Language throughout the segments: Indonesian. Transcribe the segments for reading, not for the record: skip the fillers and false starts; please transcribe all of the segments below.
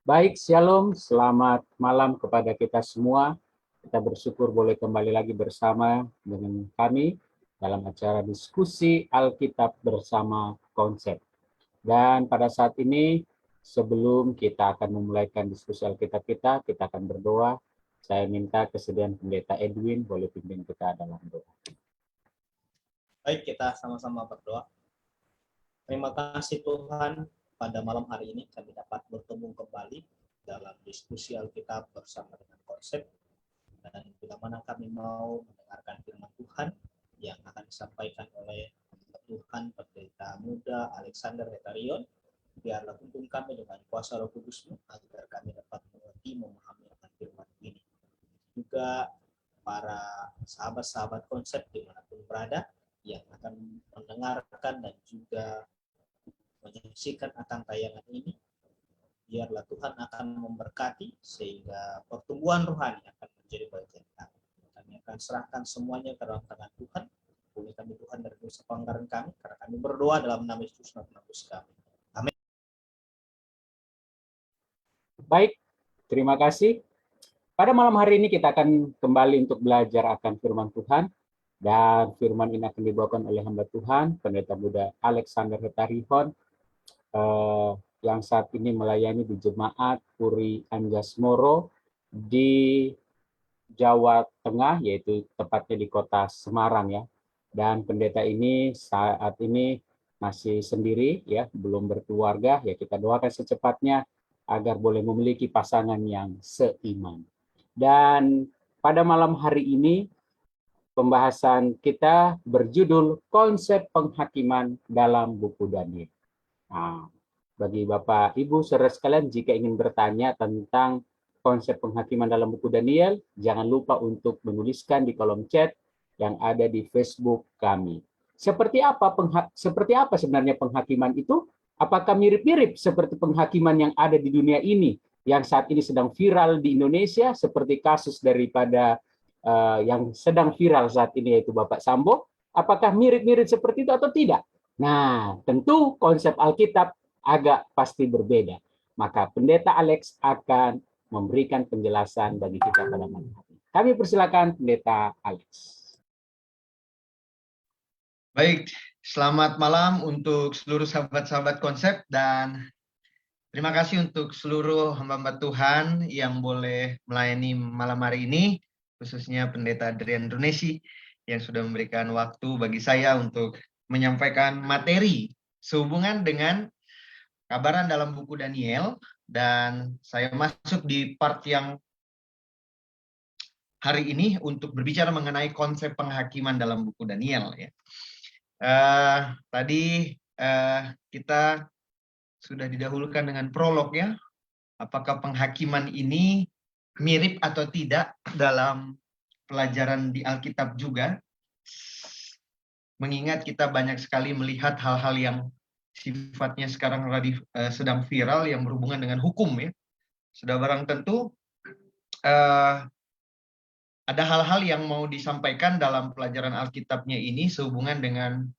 Baik, Shalom, selamat malam kepada kita semua. Kita bersyukur boleh kembali lagi bersama dengan kami dalam acara diskusi Alkitab bersama konsep. Dan pada saat ini, sebelum kita akan memulaikan diskusi Alkitab kita akan berdoa. Saya minta kesediaan Pendeta Edwin boleh pimpin kita dalam doa. Baik, kita sama-sama berdoa. Terima kasih Tuhan, pada malam hari ini kami dapat bertemu kembali dalam diskusi Alkitab bersama dengan konsep. Dan bila mana kami mau mendengarkan firman Tuhan yang akan disampaikan oleh Tuhan Pendeta Muda Alexander Hetarion, biarlah tuntun kami dengan kuasa Roh Kudus-Mu agar kami dapat mengerti, memahami akan firman ini. Juga para sahabat-sahabat konsep dimanapun berada yang akan mendengarkan dan juga menyaksikan akan tayangan ini, biarlah Tuhan akan memberkati sehingga pertumbuhan rohani akan menjadi bagian kami. Kami akan serahkan semuanya ke dalam tangan Tuhan. Ampuni kami Tuhan dari dosa pelanggaran kami, karena kami berdoa dalam nama Yesus penebus kami. Amin. Baik, terima kasih. Pada malam hari ini kita akan kembali untuk belajar akan firman Tuhan. Dan firman ini akan dibawakan oleh hamba Tuhan, Pendeta Muda Alexander Hetarion, yang saat ini melayani di Jemaat Puri Anjas Moro di Jawa Tengah, yaitu tepatnya di kota Semarang ya. Dan pendeta ini saat ini masih sendiri ya, belum berkeluarga ya, kita doakan secepatnya agar boleh memiliki pasangan yang seiman. Dan pada malam hari ini pembahasan kita berjudul konsep penghakiman dalam buku Daniel. Nah, bagi Bapak Ibu saudara sekalian, jika ingin bertanya tentang konsep penghakiman dalam buku Daniel, jangan lupa untuk menuliskan di kolom chat yang ada di Facebook kami. Seperti apa sebenarnya penghakiman itu? Apakah mirip-mirip seperti penghakiman yang ada di dunia ini, yang saat ini sedang viral di Indonesia, seperti kasus daripada yang sedang viral saat ini yaitu Bapak Sambo? Apakah mirip-mirip seperti itu atau tidak? Nah, tentu konsep Alkitab agak pasti berbeda. Maka Pendeta Alex akan memberikan penjelasan bagi kita pada malam hari ini. Kami persilakan Pendeta Alex. Baik, selamat malam untuk seluruh sahabat-sahabat konsep dan terima kasih untuk seluruh hamba-hamba Tuhan yang boleh melayani malam hari ini, khususnya Pendeta Adrian Runesi yang sudah memberikan waktu bagi saya untuk menyampaikan materi sehubungan dengan kabaran dalam buku Daniel, dan saya masuk di part yang hari ini untuk berbicara mengenai konsep penghakiman dalam buku Daniel. Ya. Tadi kita sudah didahulukan dengan prolog ya, apakah penghakiman ini mirip atau tidak dalam pelajaran di Alkitab juga, mengingat kita banyak sekali melihat hal-hal yang sifatnya sekarang sedang viral yang berhubungan dengan hukum ya. Sudah barang tentu ada hal-hal yang mau disampaikan dalam pelajaran Alkitabnya ini sehubungan dengan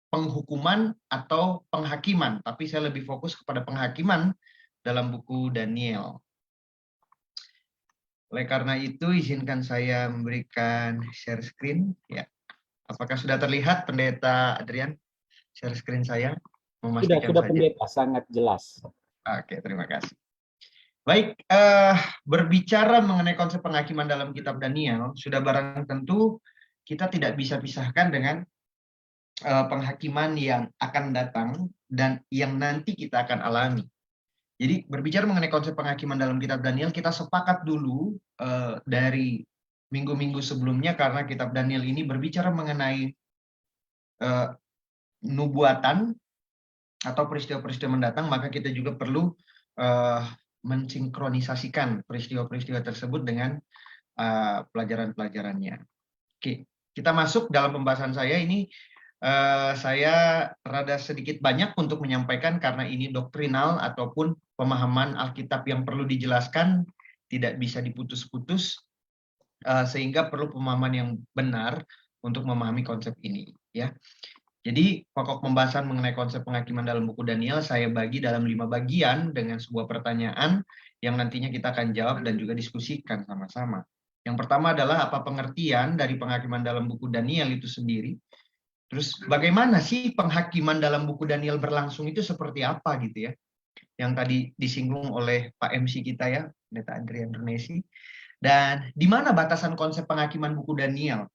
penghukuman atau penghakiman, tapi saya lebih fokus kepada penghakiman dalam buku Daniel. Oleh karena itu izinkan saya memberikan share screen ya. Apakah sudah terlihat Pendeta Adrian share screen saya? Sudah Pendeta, sangat jelas. Oke, terima kasih. Baik, berbicara mengenai konsep penghakiman dalam kitab Daniel, sudah barang tentu kita tidak bisa pisahkan dengan penghakiman yang akan datang dan yang nanti kita akan alami. Jadi berbicara mengenai konsep penghakiman dalam kitab Daniel, kita sepakat dulu dari minggu-minggu sebelumnya, karena kitab Daniel ini berbicara mengenai nubuatan atau peristiwa-peristiwa mendatang, maka kita juga perlu mensinkronisasikan peristiwa-peristiwa tersebut dengan pelajaran-pelajarannya. Oke, kita masuk dalam pembahasan saya ini. Saya rada sedikit banyak untuk menyampaikan karena ini doktrinal ataupun pemahaman Alkitab yang perlu dijelaskan, tidak bisa diputus-putus, sehingga perlu pemahaman yang benar untuk memahami konsep ini. Ya, Jadi pokok pembahasan mengenai konsep penghakiman dalam buku Daniel saya bagi dalam 5 bagian dengan sebuah pertanyaan yang nantinya kita akan jawab dan juga diskusikan sama-sama. Yang pertama adalah apa pengertian dari penghakiman dalam buku Daniel itu sendiri. Terus bagaimana sih penghakiman dalam buku Daniel berlangsung itu seperti apa gitu ya. Yang tadi disinggung oleh Pak MC kita ya, Pendeta Adrian Renesi. Dan di mana batasan konsep penghakiman buku Daniel?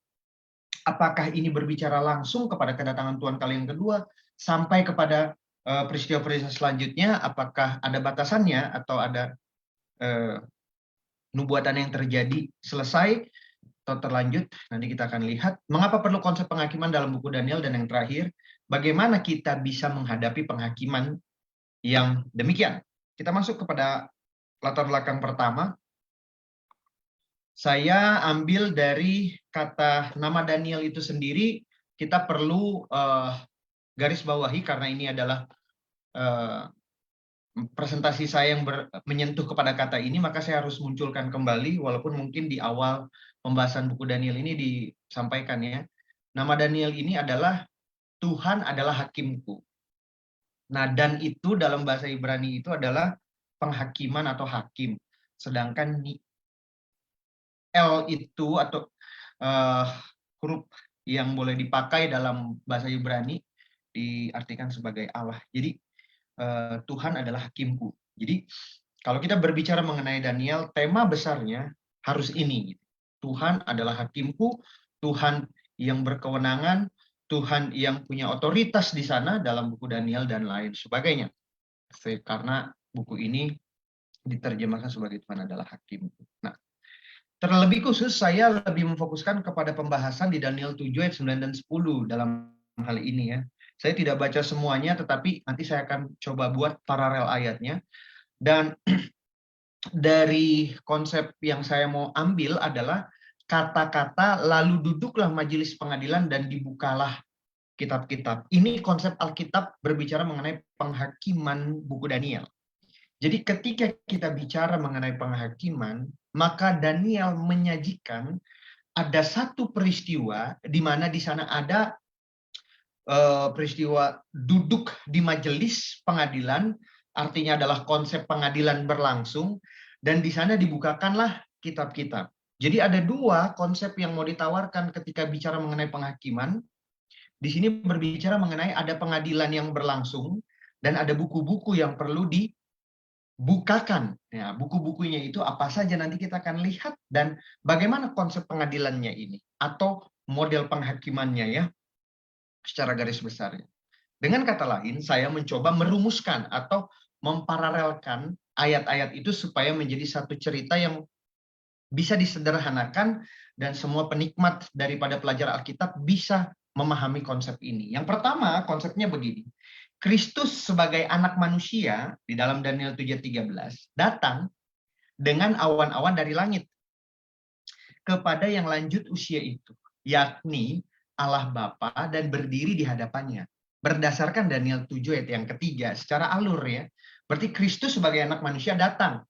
Apakah ini berbicara langsung kepada kedatangan Tuhan kali yang kedua sampai kepada peristiwa-peristiwa selanjutnya? Apakah ada batasannya atau ada nubuatan yang terjadi selesai atau terlanjut? Nanti kita akan lihat. Mengapa perlu konsep penghakiman dalam buku Daniel, dan yang terakhir, bagaimana kita bisa menghadapi penghakiman yang demikian? Kita masuk kepada latar belakang pertama. Saya ambil dari kata nama Daniel itu sendiri, kita perlu garis bawahi karena ini adalah presentasi saya yang menyentuh kepada kata ini, maka saya harus munculkan kembali, walaupun mungkin di awal pembahasan buku Daniel ini disampaikan ya. Nama Daniel ini adalah Tuhan adalah hakimku. Nah, dan itu dalam bahasa Ibrani itu adalah penghakiman atau hakim. Sedangkan L itu atau huruf yang boleh dipakai dalam bahasa Ibrani diartikan sebagai Allah. Jadi Tuhan adalah hakimku. Jadi kalau kita berbicara mengenai Daniel, tema besarnya harus ini. Tuhan adalah hakimku, Tuhan yang berkewenangan, Tuhan yang punya otoritas di sana dalam buku Daniel dan lain sebagainya. Karena buku ini diterjemahkan sebagai Tuhan adalah hakimku. Nah, terlebih khusus saya lebih memfokuskan kepada pembahasan di Daniel 7 ayat 9 dan 10 dalam hal ini ya. Saya tidak baca semuanya, tetapi nanti saya akan coba buat paralel ayatnya. Dan dari konsep yang saya mau ambil adalah kata-kata lalu duduklah majelis pengadilan dan dibukalah kitab-kitab. Ini konsep Alkitab berbicara mengenai penghakiman buku Daniel. Jadi ketika kita bicara mengenai penghakiman, maka Daniel menyajikan ada satu peristiwa di mana di sana ada peristiwa duduk di majelis pengadilan, artinya adalah konsep pengadilan berlangsung, dan di sana dibukakanlah kitab-kitab. Jadi ada dua konsep yang mau ditawarkan ketika bicara mengenai penghakiman. Di sini berbicara mengenai ada pengadilan yang berlangsung dan ada buku-buku yang perlu dibukakan. Ya, buku-bukunya itu apa saja nanti kita akan lihat, dan bagaimana konsep pengadilannya ini atau model penghakimannya ya secara garis besarnya. Dengan kata lain, saya mencoba merumuskan atau memparalelkan ayat-ayat itu supaya menjadi satu cerita yang bisa disederhanakan dan semua penikmat daripada pelajar Alkitab bisa memahami konsep ini. Yang pertama, konsepnya begini. Kristus sebagai anak manusia di dalam Daniel 7:13 datang dengan awan-awan dari langit kepada yang lanjut usia itu, yakni Allah Bapa, dan berdiri di hadapannya. Berdasarkan Daniel 7 ayat yang ketiga, secara alur ya, berarti Kristus sebagai anak manusia datang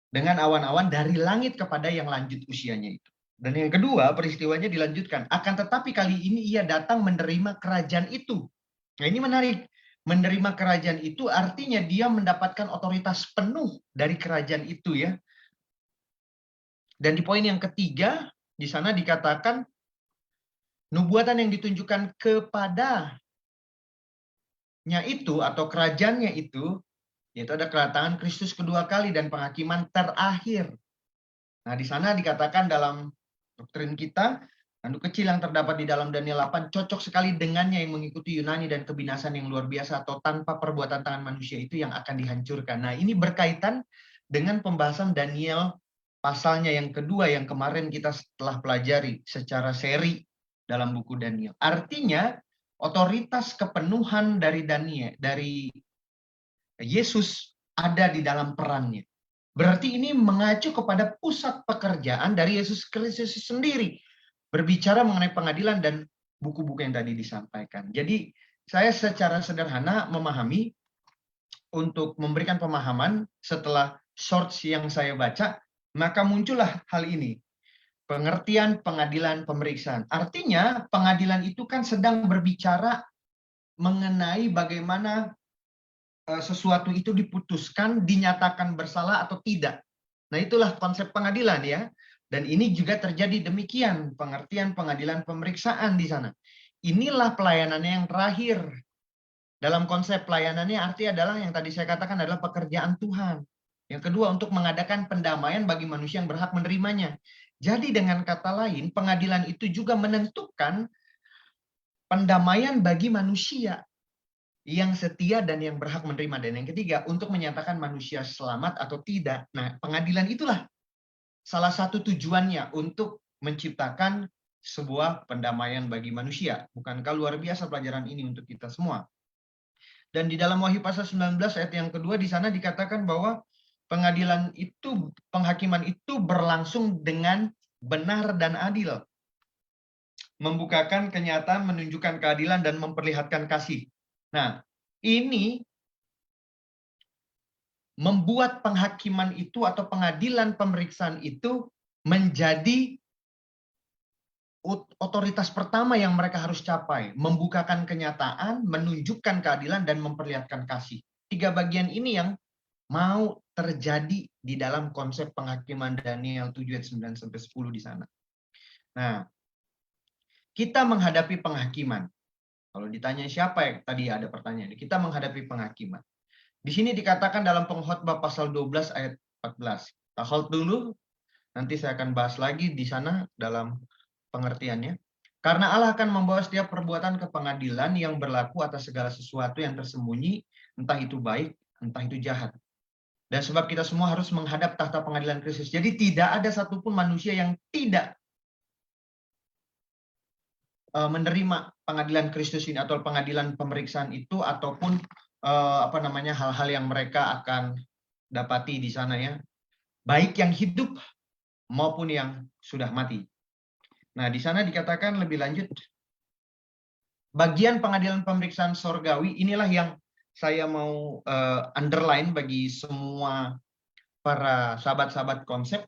dengan awan-awan dari langit kepada yang lanjut usianya itu. Dan yang kedua, peristiwanya dilanjutkan. Akan tetapi kali ini ia datang menerima kerajaan itu. Nah ini menarik. Menerima kerajaan itu artinya dia mendapatkan otoritas penuh dari kerajaan itu ya. Dan di poin yang ketiga, di sana dikatakan nubuatan yang ditunjukkan kepadanya itu atau kerajaannya itu, yaitu ada kedatangan Kristus kedua kali dan penghakiman terakhir. Nah di sana dikatakan dalam doktrin kita, tanduk kecil yang terdapat di dalam Daniel 8 cocok sekali dengannya yang mengikuti Yunani dan kebinasan yang luar biasa atau tanpa perbuatan tangan manusia itu yang akan dihancurkan. Nah ini berkaitan dengan pembahasan Daniel pasalnya yang kedua yang kemarin kita telah pelajari secara seri dalam buku Daniel. Artinya otoritas kepenuhan dari Daniel, dari Yesus ada di dalam perannya. Berarti ini mengacu kepada pusat pekerjaan dari Yesus Kristus sendiri. Berbicara mengenai pengadilan dan buku-buku yang tadi disampaikan. Jadi saya secara sederhana memahami untuk memberikan pemahaman setelah shorts yang saya baca, maka muncullah hal ini. Pengertian pengadilan pemeriksaan. Artinya pengadilan itu kan sedang berbicara mengenai bagaimana sesuatu itu diputuskan, dinyatakan bersalah atau tidak. Nah, itulah konsep pengadilan ya. Dan ini juga terjadi demikian, pengertian pengadilan pemeriksaan di sana. Inilah pelayanannya yang terakhir. Dalam konsep pelayanannya arti adalah yang tadi saya katakan adalah pekerjaan Tuhan. Yang kedua, untuk mengadakan pendamaian bagi manusia yang berhak menerimanya. Jadi dengan kata lain, pengadilan itu juga menentukan pendamaian bagi manusia yang setia dan yang berhak menerima. Dan yang ketiga, untuk menyatakan manusia selamat atau tidak. Nah, pengadilan itulah salah satu tujuannya untuk menciptakan sebuah pendamaian bagi manusia. Bukankah luar biasa pelajaran ini untuk kita semua? Dan di dalam Wahyu pasal 19 ayat yang kedua di sana dikatakan bahwa pengadilan itu, penghakiman itu berlangsung dengan benar dan adil. Membukakan kenyataan, menunjukkan keadilan, dan memperlihatkan kasih. Nah, ini membuat penghakiman itu atau pengadilan pemeriksaan itu menjadi otoritas pertama yang mereka harus capai. Membukakan kenyataan, menunjukkan keadilan, dan memperlihatkan kasih. 3 bagian ini yang mau terjadi di dalam konsep penghakiman Daniel 7 ayat 9 sampai 10 di sana. Nah, kita menghadapi penghakiman. Kalau ditanya siapa ya, tadi ada pertanyaan. Kita menghadapi penghakiman. Di sini dikatakan dalam Pengkhotbah pasal 12 ayat 14. Kita hold dulu, nanti saya akan bahas lagi di sana dalam pengertiannya. Karena Allah akan membawa setiap perbuatan ke pengadilan yang berlaku atas segala sesuatu yang tersembunyi, entah itu baik, entah itu jahat. Dan sebab kita semua harus menghadap tahta pengadilan Kristus. Jadi tidak ada satupun manusia yang tidak menerima pengadilan Kristus ini atau pengadilan pemeriksaan itu, ataupun hal-hal yang mereka akan dapati di sana ya, baik yang hidup maupun yang sudah mati. Nah, di sana dikatakan lebih lanjut, bagian pengadilan pemeriksaan sorgawi inilah yang saya mau underline bagi semua para sahabat-sahabat konsep.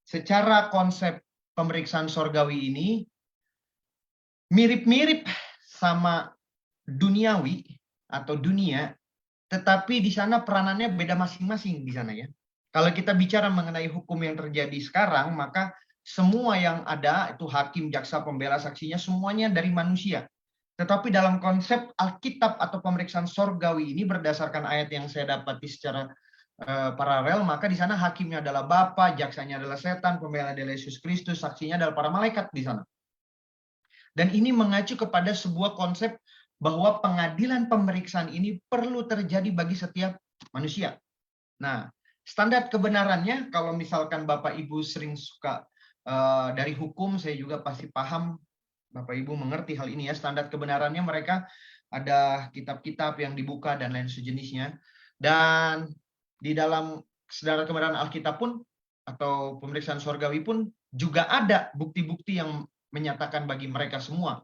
Secara konsep pemeriksaan sorgawi ini mirip-mirip sama duniawi atau dunia, tetapi di sana peranannya beda masing-masing di sana ya. Kalau kita bicara mengenai hukum yang terjadi sekarang, maka semua yang ada itu hakim, jaksa, pembela, saksinya semuanya dari manusia. Tetapi dalam konsep Alkitab atau pemeriksaan sorgawi ini berdasarkan ayat yang saya dapati secara paralel, maka di sana hakimnya adalah Bapa, jaksanya adalah setan, pembela adalah Yesus Kristus, saksinya adalah para malaikat di sana. Dan ini mengacu kepada sebuah konsep bahwa pengadilan pemeriksaan ini perlu terjadi bagi setiap manusia. Nah, standar kebenarannya, kalau misalkan Bapak Ibu sering suka dari hukum, saya juga pasti paham, Bapak Ibu mengerti hal ini ya. Standar kebenarannya mereka ada kitab-kitab yang dibuka dan lain sejenisnya. Dan di dalam standar kebenaran Alkitab pun atau pemeriksaan surgawi pun juga ada bukti-bukti yang menyatakan bagi mereka semua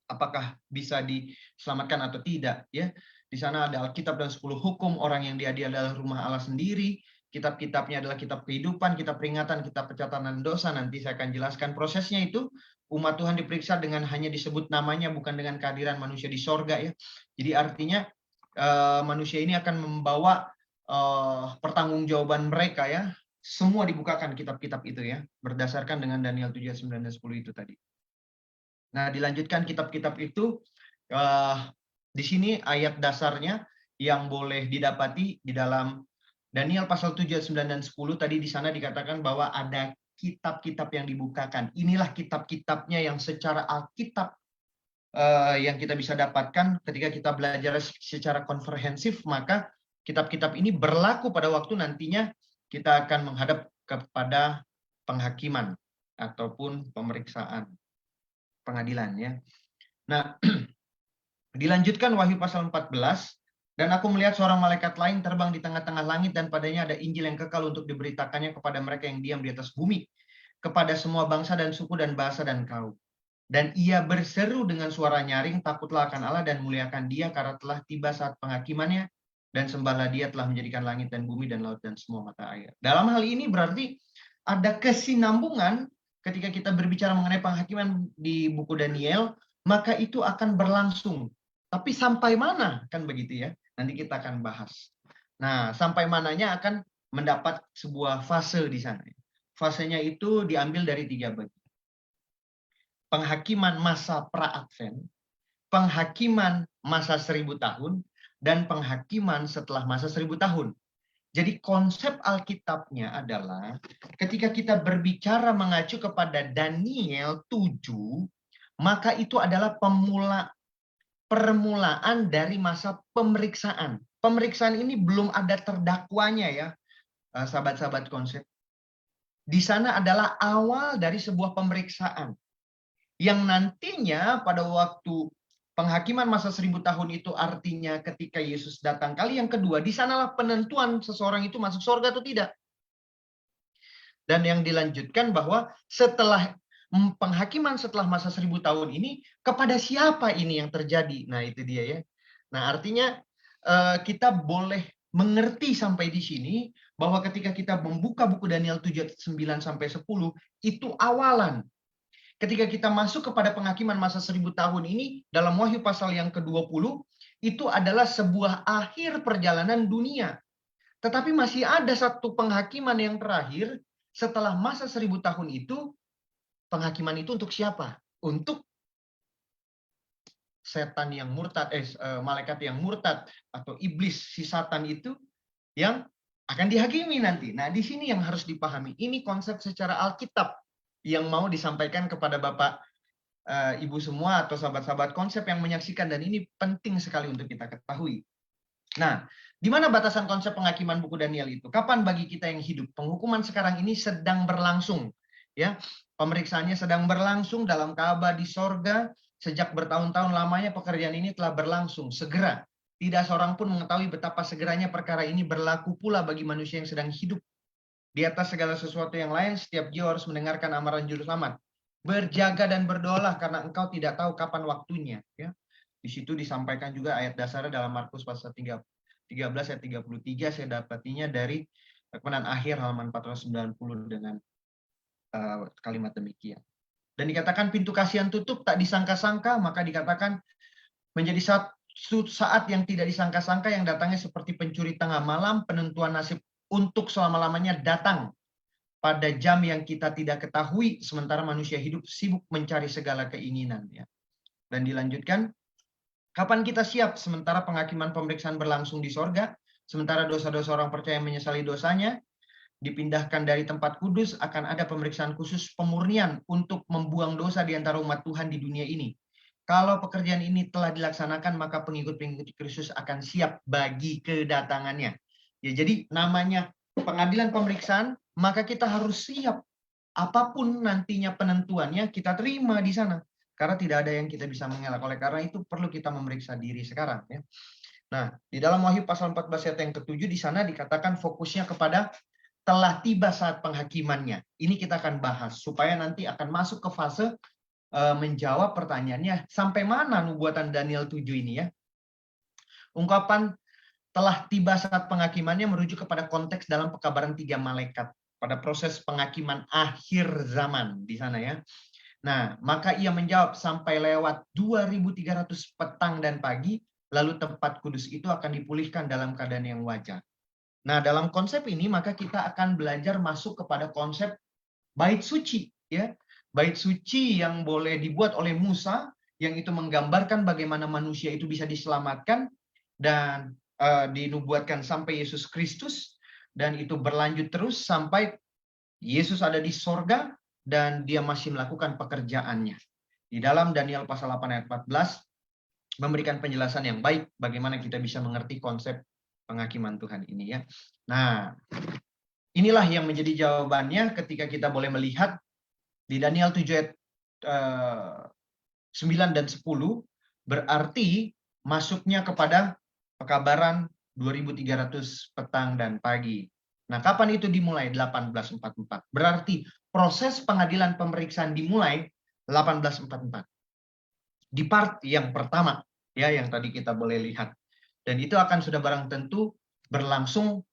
apakah bisa diselamatkan atau tidak ya. Di sana ada Alkitab dan 10 hukum, orang yang diadili adalah rumah Allah sendiri, kitab-kitabnya adalah kitab kehidupan, kitab peringatan, kitab pencatatan dosa. Nanti saya akan jelaskan prosesnya itu. Umat Tuhan diperiksa dengan hanya disebut namanya, bukan dengan kehadiran manusia di sorga ya. Jadi artinya manusia ini akan membawa pertanggungjawaban mereka ya. Semua dibukakan kitab-kitab itu ya, berdasarkan dengan Daniel 7, 9, dan 10 itu tadi. Nah, dilanjutkan kitab-kitab itu, di sini ayat dasarnya yang boleh didapati di dalam Daniel pasal 7, 9, dan 10, tadi di sana dikatakan bahwa ada kitab-kitab yang dibukakan. Inilah kitab-kitabnya yang secara Alkitab yang kita bisa dapatkan ketika kita belajar secara komprehensif, maka kitab-kitab ini berlaku pada waktu nantinya kita akan menghadap kepada penghakiman ataupun pemeriksaan pengadilan ya. Nah, dilanjutkan Wahyu pasal 14, dan aku melihat seorang malaikat lain terbang di tengah-tengah langit, dan padanya ada Injil yang kekal untuk diberitakannya kepada mereka yang diam di atas bumi, kepada semua bangsa dan suku dan bahasa dan kaum. Dan ia berseru dengan suara nyaring, takutlah akan Allah dan muliakan Dia, karena telah tiba saat penghakimannya, dan sembahlah Dia telah menjadikan langit dan bumi dan laut dan semua mata air. Dalam hal ini berarti ada kesinambungan ketika kita berbicara mengenai penghakiman di buku Daniel, maka itu akan berlangsung. Tapi sampai mana? Kan begitu ya. Nanti kita akan bahas. Nah, sampai mananya akan mendapat sebuah fase di sana. Fasenya itu diambil dari 3 bagian. Penghakiman masa pra-Advent, penghakiman masa 1000 tahun, dan penghakiman setelah masa 1000 tahun. Jadi konsep Alkitabnya adalah ketika kita berbicara mengacu kepada Daniel 7, maka itu adalah permulaan dari masa pemeriksaan. Pemeriksaan ini belum ada terdakwanya ya, sahabat-sahabat konsep. Di sana adalah awal dari sebuah pemeriksaan. Yang nantinya pada waktu penghakiman masa 1000 tahun itu artinya ketika Yesus datang kali yang kedua, di sanalah penentuan seseorang itu masuk surga atau tidak. Dan yang dilanjutkan bahwa setelah penghakiman setelah masa 1000 tahun ini, kepada siapa ini yang terjadi? Nah itu dia ya. Nah artinya kita boleh mengerti sampai di sini bahwa ketika kita membuka buku Daniel 7, 9 sampai 10, itu awalan. Ketika kita masuk kepada penghakiman masa 1000 tahun ini, dalam Wahyu pasal yang ke-20, itu adalah sebuah akhir perjalanan dunia. Tetapi masih ada satu penghakiman yang terakhir, setelah masa 1000 tahun itu, penghakiman itu untuk siapa? Untuk setan yang murtad, malaikat yang murtad, atau iblis, si Satan itu, yang akan dihakimi nanti. Nah, di sini yang harus dipahami. Ini konsep secara Alkitab yang mau disampaikan kepada Bapak, Ibu semua atau sahabat-sahabat konsep yang menyaksikan, dan ini penting sekali untuk kita ketahui. Nah, di mana batasan konsep penghakiman buku Daniel itu? Kapan bagi kita yang hidup? Penghukuman sekarang ini sedang berlangsung, ya. Pemeriksaannya sedang berlangsung dalam Ka'bah di sorga. Sejak bertahun-tahun lamanya pekerjaan ini telah berlangsung. Segera, tidak seorang pun mengetahui betapa segeranya perkara ini berlaku pula bagi manusia yang sedang hidup. Di atas segala sesuatu yang lain, setiap jiwa harus mendengarkan amaran juru selamat. Berjaga dan berdoalah karena engkau tidak tahu kapan waktunya. Ya. Di situ disampaikan juga ayat dasarnya dalam Markus pasal 13 ayat 33, saya dapatinya dari rekaman akhir halaman 490 dengan kalimat demikian. Dan dikatakan pintu kasihan tutup tak disangka-sangka, maka dikatakan menjadi saat yang tidak disangka-sangka yang datangnya seperti pencuri tengah malam, penentuan nasib untuk selama-lamanya datang pada jam yang kita tidak ketahui, sementara manusia hidup sibuk mencari segala keinginan. Ya. Dan dilanjutkan, kapan kita siap sementara penghakiman pemeriksaan berlangsung di sorga, sementara dosa-dosa orang percaya menyesali dosanya, dipindahkan dari tempat kudus, akan ada pemeriksaan khusus pemurnian untuk membuang dosa di antara umat Tuhan di dunia ini. Kalau pekerjaan ini telah dilaksanakan, maka pengikut-pengikut Kristus akan siap bagi kedatangannya. Ya, jadi namanya pengadilan pemeriksaan, maka kita harus siap. Apapun nantinya penentuannya, kita terima di sana. Karena tidak ada yang kita bisa mengelak. Oleh karena itu perlu kita memeriksa diri sekarang. Ya. Nah, di dalam Wahyu pasal 14 ayat yang ke-7, di sana dikatakan fokusnya kepada telah tiba saat penghakimannya. Ini kita akan bahas, supaya nanti akan masuk ke fase menjawab pertanyaannya, sampai mana nubuatan Daniel 7 ini ya. Ungkapan telah tiba saat penghakimannya merujuk kepada konteks dalam pekabaran 3 malaikat pada proses penghakiman akhir zaman di sana ya. Nah, maka ia menjawab sampai lewat 2300 petang dan pagi, lalu tempat kudus itu akan dipulihkan dalam keadaan yang wajar. Nah, dalam konsep ini maka kita akan belajar masuk kepada konsep bait suci ya. Bait suci yang boleh dibuat oleh Musa, yang itu menggambarkan bagaimana manusia itu bisa diselamatkan dan dinubuatkan sampai Yesus Kristus, dan itu berlanjut terus sampai Yesus ada di sorga dan dia masih melakukan pekerjaannya. Di dalam Daniel pasal 8 ayat 14 memberikan penjelasan yang baik bagaimana kita bisa mengerti konsep penghakiman Tuhan ini ya. Nah, inilah yang menjadi jawabannya ketika kita boleh melihat di Daniel 7 ayat 9 dan 10, berarti masuknya kepada pekabaran 2300 petang dan pagi. Nah, kapan itu dimulai? 1844. Berarti proses pengadilan pemeriksaan dimulai 1844. Di part yang pertama, ya yang tadi kita boleh lihat. Dan itu akan sudah barang tentu berlangsung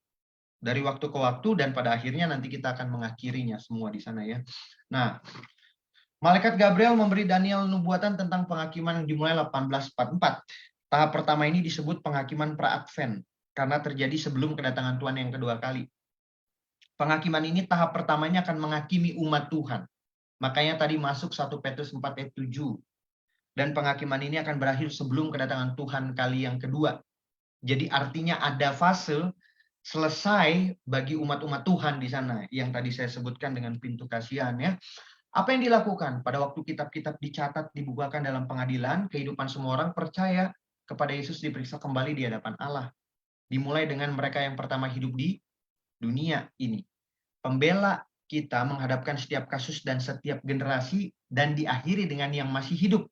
dari waktu ke waktu, dan pada akhirnya nanti kita akan mengakhirinya semua di sana ya. Nah, Malaikat Gabriel memberi Daniel nubuatan tentang penghakiman yang dimulai 1844. Tahap pertama ini disebut penghakiman pra-advent karena terjadi sebelum kedatangan Tuhan yang kedua kali. Penghakiman ini tahap pertamanya akan menghakimi umat Tuhan. Makanya tadi masuk 1 Petrus 4 ayat 7. Dan penghakiman ini akan berakhir sebelum kedatangan Tuhan kali yang kedua. Jadi artinya ada fase selesai bagi umat-umat Tuhan di sana. Yang tadi saya sebutkan dengan pintu kasihan ya. Apa yang dilakukan? Pada waktu kitab-kitab dicatat, dibukakan dalam pengadilan, kehidupan semua orang percaya kepada Yesus diperiksa kembali di hadapan Allah. Dimulai dengan mereka yang pertama hidup di dunia ini. Pembela kita menghadapkan setiap kasus dan setiap generasi, dan diakhiri dengan yang masih hidup.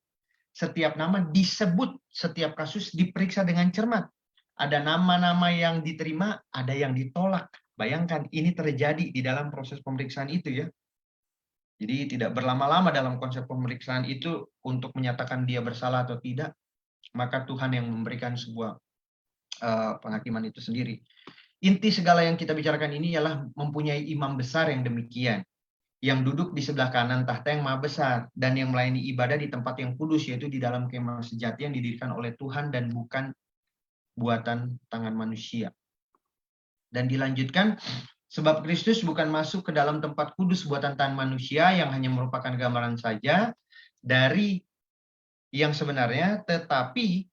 Setiap nama disebut, setiap kasus diperiksa dengan cermat. Ada nama-nama yang diterima, ada yang ditolak. Bayangkan, ini terjadi di dalam proses pemeriksaan itu ya. Jadi tidak berlama-lama dalam konsep pemeriksaan itu untuk menyatakan dia bersalah atau tidak. Maka Tuhan yang memberikan sebuah penghakiman itu sendiri. Inti segala yang kita bicarakan ini ialah mempunyai imam besar yang demikian, yang duduk di sebelah kanan tahta yang maha besar, dan yang melayani ibadah di tempat yang kudus, yaitu di dalam kemah sejati yang didirikan oleh Tuhan dan bukan buatan tangan manusia. Dan dilanjutkan, sebab Kristus bukan masuk ke dalam tempat kudus buatan tangan manusia yang hanya merupakan gambaran saja dari yang sebenarnya, tetapi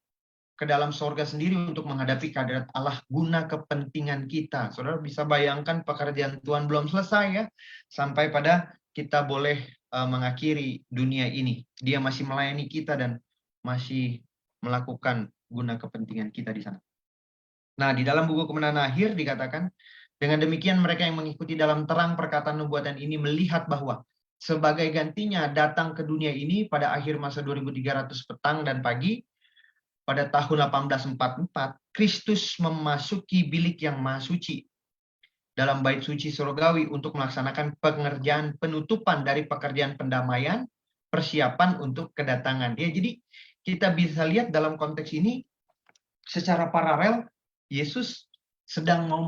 ke dalam sorga sendiri untuk menghadapi kehadirat Allah guna kepentingan kita. Saudara bisa bayangkan pekerjaan Tuhan belum selesai ya, sampai pada kita boleh mengakhiri dunia ini. Dia masih melayani kita dan masih melakukan guna kepentingan kita di sana. Nah, di dalam buku Kemenangan Akhir dikatakan, dengan demikian mereka yang mengikuti dalam terang perkataan nubuatan ini melihat bahwa sebagai gantinya datang ke dunia ini pada akhir masa 2300 petang dan pagi, pada tahun 1844, Kristus memasuki bilik yang maha suci dalam bait suci surgawi untuk melaksanakan pengerjaan penutupan dari pekerjaan pendamaian, persiapan untuk kedatangan. Ya, jadi kita bisa lihat dalam konteks ini secara paralel Yesus sedang mau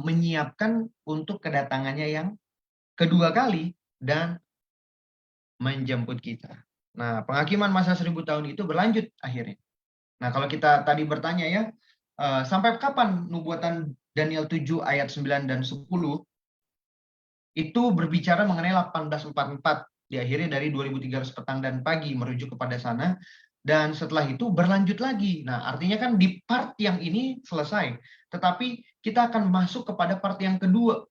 menyiapkan untuk kedatangannya yang kedua kali dan menjemput kita. Nah, penghakiman masa 1000 tahun itu berlanjut akhirnya. Nah, kalau kita tadi bertanya ya, sampai kapan nubuatan Daniel 7 ayat 9 dan 10 itu berbicara mengenai 1844, diakhiri dari 2300 petang dan pagi merujuk kepada sana, dan setelah itu berlanjut lagi. Nah, artinya kan di part yang ini selesai, tetapi kita akan masuk kepada part yang kedua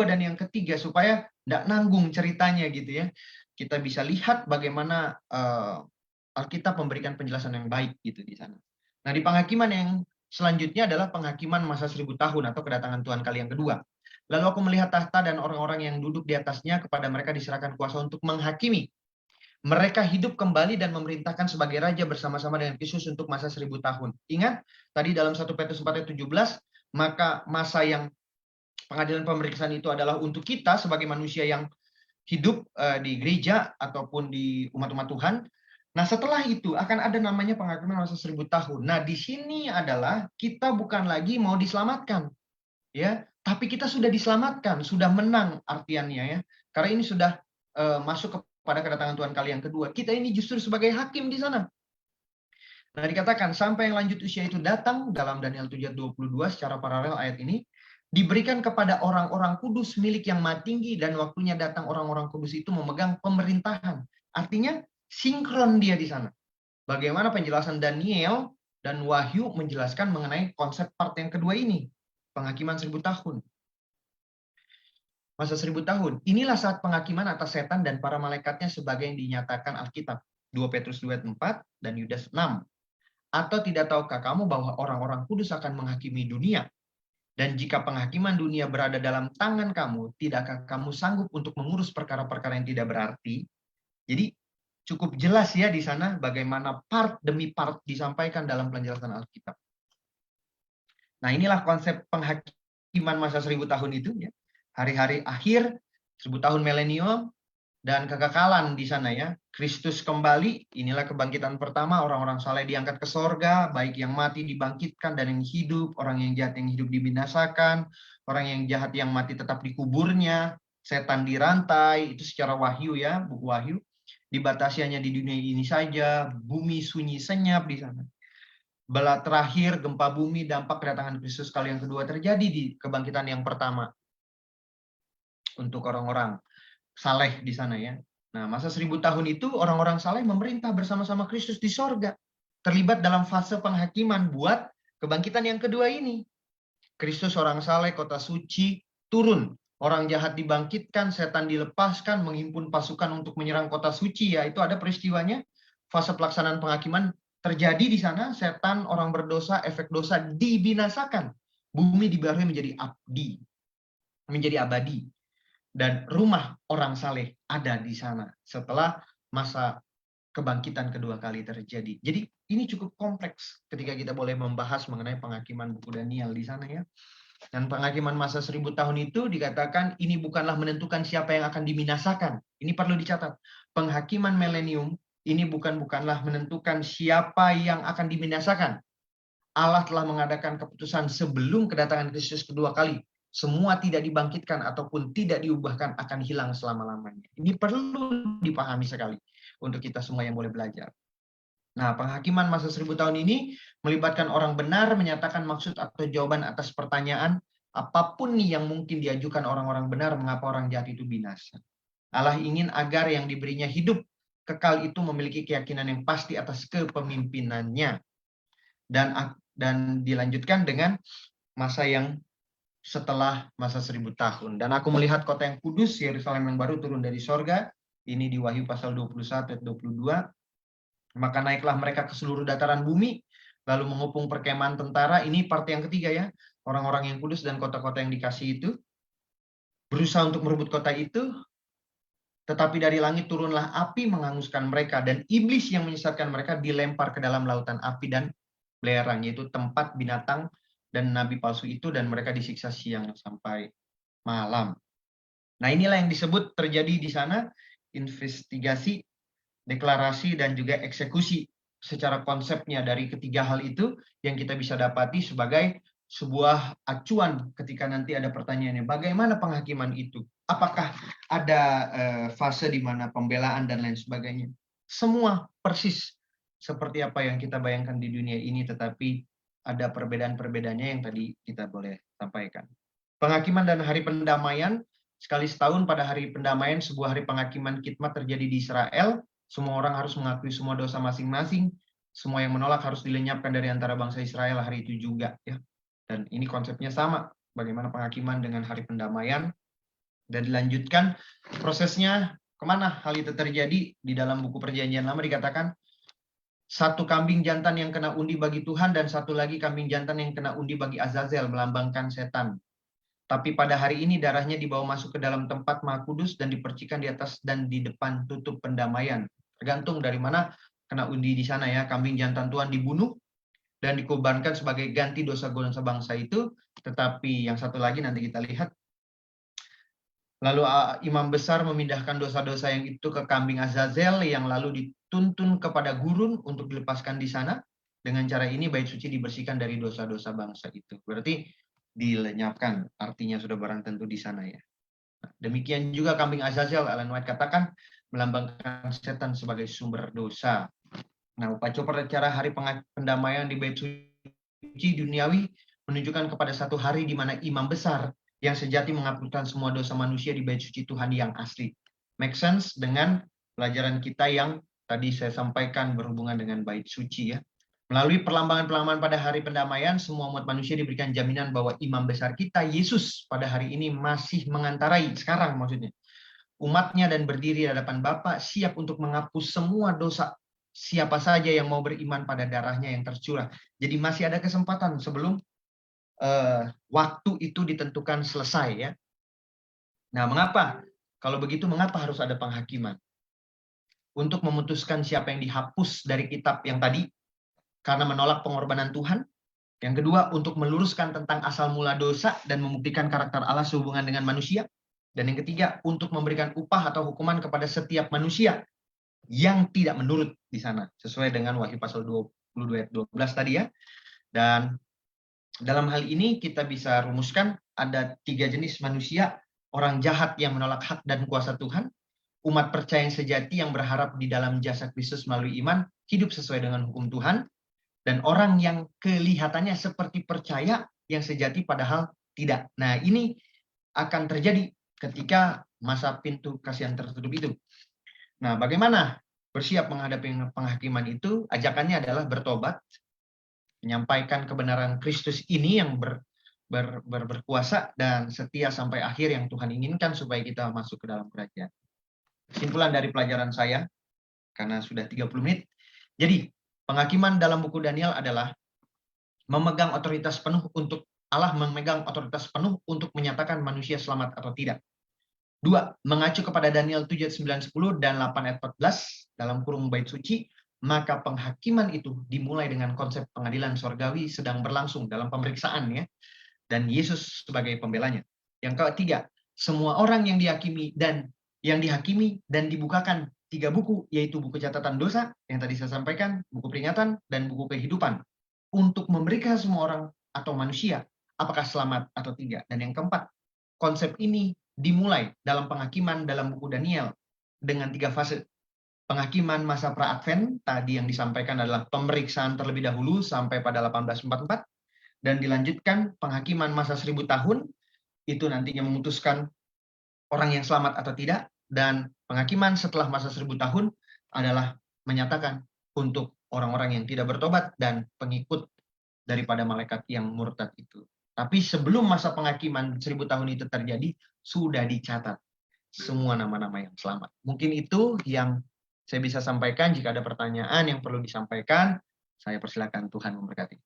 dan yang ketiga supaya tidak nanggung ceritanya gitu ya. Kita bisa lihat bagaimana Alkitab memberikan penjelasan yang baik gitu di sana. Nah, di penghakiman yang selanjutnya adalah penghakiman masa 1000 tahun atau kedatangan Tuhan kali yang kedua. Lalu aku melihat tahta dan orang-orang yang duduk di atasnya, kepada mereka diserahkan kuasa untuk menghakimi. Mereka hidup kembali dan memerintahkan sebagai raja bersama-sama dengan Kristus untuk masa 1000 tahun. Ingat, tadi dalam 1 Petrus 4 ayat 17, maka masa yang pengadilan pemeriksaan itu adalah untuk kita sebagai manusia yang hidup di gereja ataupun di umat-umat Tuhan. Nah, setelah itu akan ada namanya penghakiman masa 1000 tahun. Nah, di sini adalah kita bukan lagi mau diselamatkan, ya, tapi kita sudah diselamatkan, sudah menang artiannya ya. Karena ini sudah masuk kepada kedatangan Tuhan kali yang kedua. Kita ini justru sebagai hakim di sana. Nah, dikatakan sampai yang lanjut usia itu datang dalam Daniel 7:22 secara paralel ayat ini, diberikan kepada orang-orang kudus milik yang maha tinggi, dan waktunya datang orang-orang kudus itu memegang pemerintahan. Artinya sinkron dia di sana. Bagaimana penjelasan Daniel dan Wahyu menjelaskan mengenai konsep part yang kedua ini, penghakiman 1000 tahun. Masa 1000 tahun, inilah saat penghakiman atas setan dan para malaikatnya sebagai yang dinyatakan Alkitab. 2 Petrus 2 ayat 4 dan Yudas 6. Atau tidak tahukah kamu bahwa orang-orang kudus akan menghakimi dunia? Dan jika penghakiman dunia berada dalam tangan kamu, tidakkah kamu sanggup untuk mengurus perkara-perkara yang tidak berarti? Jadi cukup jelas ya di sana bagaimana part demi part disampaikan dalam penjelasan Alkitab. Nah, inilah konsep penghakiman masa 1000 tahun itu ya. Hari-hari akhir, 1000 tahun milenium, dan kekekalan di sana ya. Kristus kembali, inilah kebangkitan pertama, orang-orang saleh diangkat ke sorga, baik yang mati dibangkitkan dan yang hidup, orang yang jahat yang hidup dibinasakan, orang yang jahat yang mati tetap dikuburnya, setan dirantai, itu secara wahyu ya, buku wahyu, dibatasi hanya di dunia ini saja, bumi sunyi senyap di sana. Bala terakhir, gempa bumi, dampak kedatangan Kristus kali yang kedua terjadi di kebangkitan yang pertama. Untuk orang-orang saleh di sana ya. Nah, masa 1000 tahun itu orang-orang saleh memerintah bersama-sama Kristus di sorga. Terlibat dalam fase penghakiman buat kebangkitan yang kedua ini. Kristus orang saleh, kota suci, turun. Orang jahat dibangkitkan, setan dilepaskan, menghimpun pasukan untuk menyerang kota suci. Ya, itu ada peristiwanya. Fase pelaksanaan penghakiman terjadi di sana. Setan, orang berdosa, efek dosa dibinasakan. Bumi dibaharui menjadi abadi. Dan rumah orang saleh ada di sana setelah masa kebangkitan kedua kali terjadi. Jadi ini cukup kompleks ketika kita boleh membahas mengenai penghakiman buku Daniel di sana ya. Dan penghakiman masa 1000 tahun itu dikatakan ini bukanlah menentukan siapa yang akan dibinasakan. Ini perlu dicatat. Penghakiman milenium ini bukanlah menentukan siapa yang akan dibinasakan. Allah telah mengadakan keputusan sebelum kedatangan Kristus kedua kali. Semua tidak dibangkitkan ataupun tidak diubahkan akan hilang selama-lamanya. Ini perlu dipahami sekali untuk kita semua yang boleh belajar. Nah, penghakiman masa 1000 tahun ini melibatkan orang benar menyatakan maksud atau jawaban atas pertanyaan apapun nih yang mungkin diajukan orang-orang benar mengapa orang jahat itu binasa. Allah ingin agar yang diberinya hidup kekal itu memiliki keyakinan yang pasti atas kepemimpinannya. Dan dilanjutkan dengan masa yang setelah masa 1000 tahun. Dan aku melihat kota yang kudus, Yerusalem yang baru turun dari sorga. Ini di Wahyu pasal 21 ayat 22. Maka naiklah mereka ke seluruh dataran bumi, lalu mengepung perkemahan tentara. Ini part yang ketiga ya. Orang-orang yang kudus dan kota-kota yang dikasih itu berusaha untuk merebut kota itu. Tetapi dari langit turunlah api menghanguskan mereka. Dan iblis yang menyesatkan mereka dilempar ke dalam lautan api dan belerang, yaitu tempat binatang dan nabi palsu itu, dan mereka disiksa siang sampai malam. Nah, inilah yang disebut terjadi di sana, investigasi, deklarasi, dan juga eksekusi. Secara konsepnya dari ketiga hal itu yang kita bisa dapati sebagai sebuah acuan ketika nanti ada pertanyaannya, bagaimana penghakiman itu? Apakah ada fase di mana pembelaan dan lain sebagainya? Semua persis seperti apa yang kita bayangkan di dunia ini, tetapi ada perbedaan-perbedaannya yang tadi kita boleh sampaikan. Penghakiman dan hari pendamaian, sekali setahun pada hari pendamaian, sebuah hari penghakiman khidmat terjadi di Israel. Semua orang harus mengakui semua dosa masing-masing. Semua yang menolak harus dilenyapkan dari antara bangsa Israel hari itu juga. Ya. Dan ini konsepnya sama, bagaimana penghakiman dengan hari pendamaian. Dan dilanjutkan prosesnya kemana hal itu terjadi. Di dalam buku Perjanjian Lama dikatakan, satu kambing jantan yang kena undi bagi Tuhan, dan satu lagi kambing jantan yang kena undi bagi Azazel, melambangkan setan. Tapi pada hari ini darahnya dibawa masuk ke dalam tempat Maha Kudus dan dipercikan di atas dan di depan tutup pendamaian. Tergantung dari mana kena undi di sana ya. Kambing jantan Tuhan dibunuh dan dikorbankan sebagai ganti dosa bangsa itu. Tetapi yang satu lagi nanti kita lihat. Lalu imam besar memindahkan dosa-dosa yang itu ke kambing Azazel yang lalu dituntun kepada gurun untuk dilepaskan di sana. Dengan cara ini bait suci dibersihkan dari dosa-dosa bangsa itu. Berarti dilenyapkan, artinya sudah barang tentu di sana ya. Nah, demikian juga kambing Azazel, Ellen White katakan, melambangkan setan sebagai sumber dosa. Nah, upacara hari pendamaian di bait suci duniawi menunjukkan kepada satu hari di mana imam besar yang sejati menghapuskan semua dosa manusia di bait suci Tuhan yang asli. Make sense dengan pelajaran kita yang tadi saya sampaikan berhubungan dengan bait suci ya. Melalui perlambangan-perlambangan pada hari pendamaian, semua umat manusia diberikan jaminan bahwa imam besar kita, Yesus, pada hari ini masih mengantarai, sekarang maksudnya, umatnya dan berdiri di hadapan Bapa, siap untuk menghapus semua dosa siapa saja yang mau beriman pada darahnya yang tercurah. Jadi masih ada kesempatan sebelum waktu itu ditentukan selesai ya. Nah, mengapa? Kalau begitu, mengapa harus ada penghakiman? Untuk memutuskan siapa yang dihapus dari kitab yang tadi, karena menolak pengorbanan Tuhan. Yang kedua, untuk meluruskan tentang asal mula dosa dan membuktikan karakter Allah sehubungan dengan manusia. Dan yang ketiga, untuk memberikan upah atau hukuman kepada setiap manusia. yang tidak menurut di sana, sesuai dengan Wahyu pasal 22 ayat 12 tadi ya. Dan dalam hal ini kita bisa rumuskan ada 3 jenis manusia: orang jahat yang menolak hak dan kuasa Tuhan, umat percaya yang sejati yang berharap di dalam jasa Kristus melalui iman, hidup sesuai dengan hukum Tuhan, dan orang yang kelihatannya seperti percaya yang sejati padahal tidak. Nah, ini akan terjadi ketika masa pintu kasihan tertutup itu. Nah, bagaimana bersiap menghadapi penghakiman itu? Ajakannya adalah bertobat, menyampaikan kebenaran Kristus ini yang berkuasa dan setia sampai akhir yang Tuhan inginkan supaya kita masuk ke dalam kerajaan. Kesimpulan dari pelajaran saya, karena sudah 30 menit. Jadi, penghakiman dalam buku Daniel adalah memegang otoritas penuh untuk Allah memegang otoritas penuh untuk menyatakan manusia selamat atau tidak. 2. Mengacu kepada Daniel 7 ayat 9, 10 dan 8 ayat 14 dalam kurung bait suci, maka penghakiman itu dimulai dengan konsep pengadilan sorgawi sedang berlangsung dalam pemeriksaan ya, dan Yesus sebagai pembelanya. Yang ketiga, semua orang yang dihakimi dan dibukakan 3 buku, yaitu buku catatan dosa yang tadi saya sampaikan, buku peringatan, dan buku kehidupan, untuk memberikan semua orang atau manusia apakah selamat atau tidak. Dan yang keempat, konsep ini dimulai dalam penghakiman dalam buku Daniel dengan 3 fase. Penghakiman masa pra-advent tadi yang disampaikan adalah pemeriksaan terlebih dahulu sampai pada 1844, dan dilanjutkan penghakiman masa 1000 tahun, itu nantinya memutuskan orang yang selamat atau tidak, dan penghakiman setelah masa 1000 tahun adalah menyatakan untuk orang-orang yang tidak bertobat dan pengikut daripada malaikat yang murtad itu. Tapi sebelum masa penghakiman 1000 tahun itu terjadi, sudah dicatat semua nama-nama yang selamat. Mungkin itu yang saya bisa sampaikan. Jika ada pertanyaan yang perlu disampaikan, saya persilakan. Tuhan memberkati.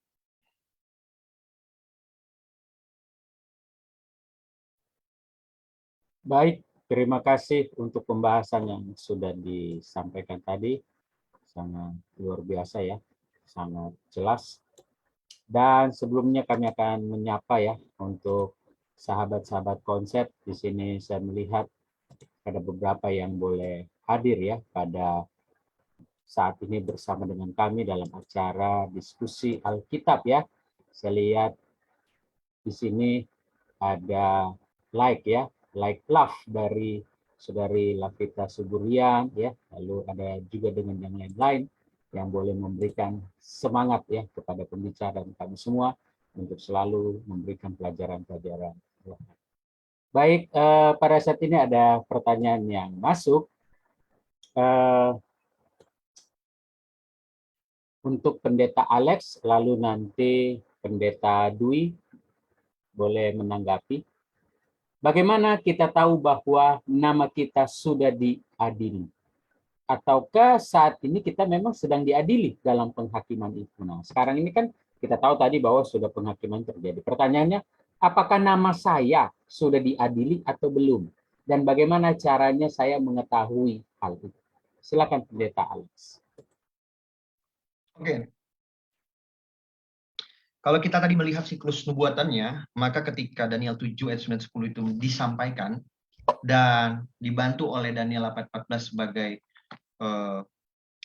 Baik, terima kasih untuk pembahasan yang sudah disampaikan tadi. Sangat luar biasa ya, sangat jelas. Dan sebelumnya kami akan menyapa ya untuk sahabat-sahabat konsep. Di sini saya melihat ada beberapa yang boleh hadir ya pada saat ini bersama dengan kami dalam acara diskusi Alkitab ya. Saya lihat di sini ada like ya, like love dari Saudari Lavita Suburian ya, lalu ada juga dengan yang lain-lain yang boleh memberikan semangat ya kepada pembicara dan kami semua untuk selalu memberikan pelajaran-pelajaran. Baik, pada saat ini ada pertanyaan yang masuk. Untuk Pendeta Alex, lalu nanti Pendeta Dwi boleh menanggapi. Bagaimana kita tahu bahwa nama kita sudah diadili? Ataukah saat ini kita memang sedang diadili dalam penghakiman itu? Nah, sekarang ini kan kita tahu tadi bahwa sudah penghakiman terjadi. Pertanyaannya, apakah nama saya sudah diadili atau belum? Dan bagaimana caranya saya mengetahui hal itu? Silakan Pendeta Alex. Oke. Kalau kita tadi melihat siklus nubuatannya, maka ketika Daniel 7 ayat 9, 10 itu disampaikan dan dibantu oleh Daniel 8:14 sebagai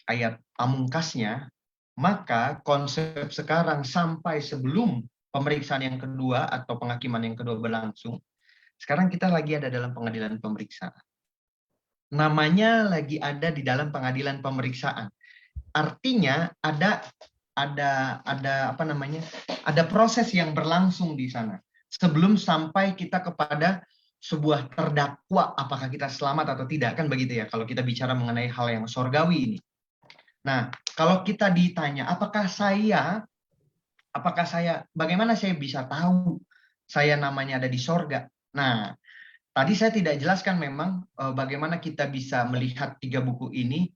ayat pamungkasnya, maka konsep sekarang sampai sebelum pemeriksaan yang kedua atau penghakiman yang kedua berlangsung, sekarang kita lagi ada dalam pengadilan pemeriksaan. Namanya lagi ada di dalam pengadilan pemeriksaan. Artinya ada proses yang berlangsung di sana sebelum sampai kita kepada sebuah terdakwa apakah kita selamat atau tidak, kan begitu ya kalau kita bicara mengenai hal yang sorgawi ini. Nah, kalau kita ditanya bagaimana saya bisa tahu saya namanya ada di sorga? Nah, tadi saya tidak jelaskan memang bagaimana kita bisa melihat 3 buku ini,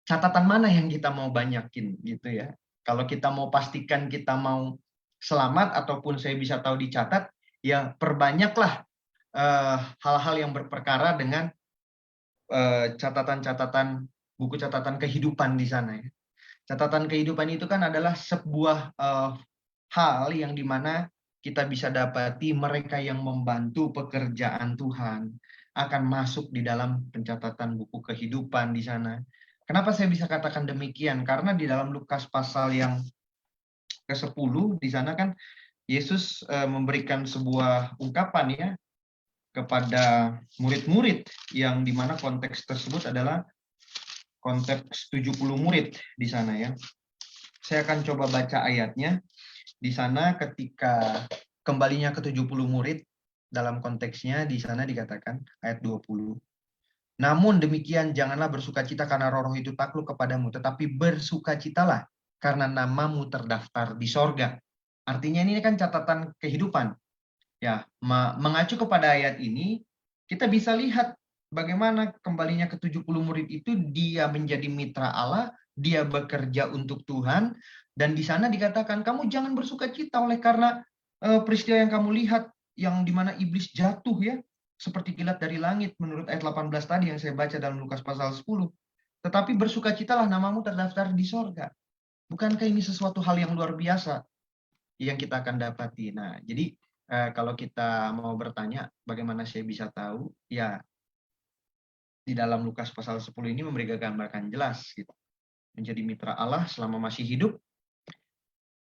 catatan mana yang kita mau banyakin gitu ya. Kalau kita mau pastikan kita mau selamat ataupun saya bisa tahu dicatat, ya perbanyaklah hal-hal yang berperkara dengan catatan-catatan, buku catatan kehidupan di sana ya. Catatan kehidupan itu kan adalah sebuah hal yang dimana kita bisa dapati mereka yang membantu pekerjaan Tuhan akan masuk di dalam pencatatan buku kehidupan di sana. Kenapa saya bisa katakan demikian? Karena di dalam Lukas pasal yang ke-10 di sana kan Yesus memberikan sebuah ungkapan ya kepada murid-murid yang dimana konteks tersebut adalah konteks 70 murid di sana ya. Saya akan coba baca ayatnya. Di sana ketika kembalinya ke 70 murid dalam konteksnya di sana dikatakan ayat 20. Namun demikian janganlah bersukacita karena roh-roh itu takluk kepadamu, tetapi bersukacitalah karena namamu terdaftar di sorga. Artinya ini kan catatan kehidupan. Ya, mengacu kepada ayat ini, kita bisa lihat bagaimana kembalinya ke 70 murid itu dia menjadi mitra Allah, dia bekerja untuk Tuhan, dan di sana dikatakan kamu jangan bersukacita oleh karena peristiwa yang kamu lihat yang dimana iblis jatuh ya, seperti kilat dari langit menurut ayat 18 tadi yang saya baca dalam Lukas pasal 10. Tetapi bersukacitalah namamu terdaftar di sorga. Bukankah ini sesuatu hal yang luar biasa yang kita akan dapati? Nah, jadi kalau kita mau bertanya bagaimana saya bisa tahu, ya di dalam Lukas pasal 10 ini memberi gambaran jelas gitu. Menjadi mitra Allah selama masih hidup,